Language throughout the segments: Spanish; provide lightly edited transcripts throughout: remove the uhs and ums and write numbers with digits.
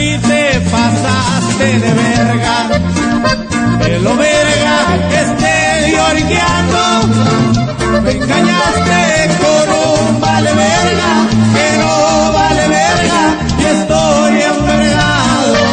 sí te pasaste de verga, de lo verga que esté lloriqueando. Me engañaste con un vale verga que no vale verga y estoy envergado.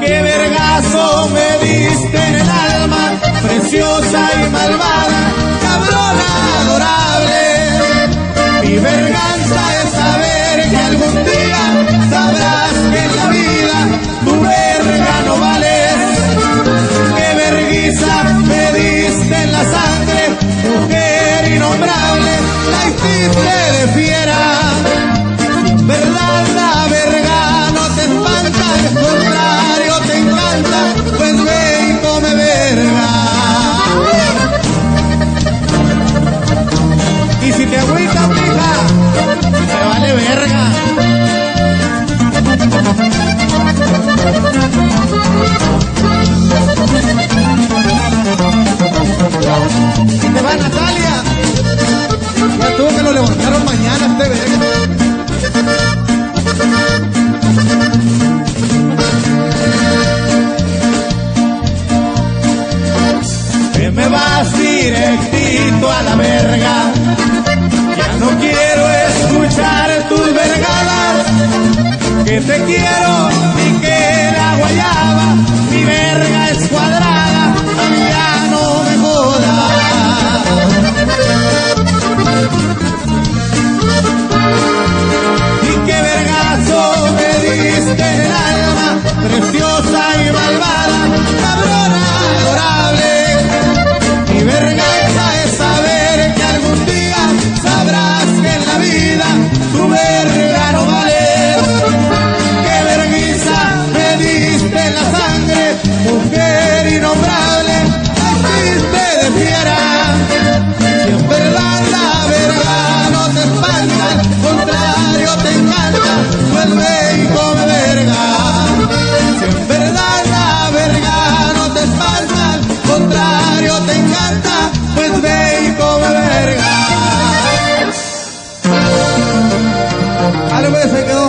Qué vergazo me diste en el alma, preciosa y malvada, cabrona adorable. Mi venganza es saber que algún día sabrás que en la vida tu verga no vales. Qué vergüenza me diste en la sangre, mujer innombrable, la hiciste de fiera. Si en verdad la verga no te espanta, al contrario te encanta, pues ve y come verga. Y si te agüitas, mija, te vale verga. Si te va Natalia, ya tuvo que lo levantaron mañana este verga. Que me vas directito a la verga. Ya no quiero escuchar tus vergadas, que te quiero ni que la guayaba, mi verga es cuadrada, a mí ya no me jodas. Y qué vergazo me diste en el alma, preciosa y malvada, cabrona adorable. Mi vergüenza es saber que algún día sabrás que en la vida tu verga no vale. Qué vergüenza me diste en la sangre, mujer innombrable, la hiciste de fiera. Si en verdad la verga no te espanta, al contrario te encanta, pues ve y come verga. Si en verdad la verga no te espanta, al contrario te encanta, pues ve y come verga. Algo que se quedó,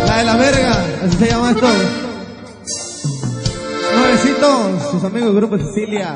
la de la verga, así se llama esto. Nuevecito, sus amigos del Grupo Sicilia.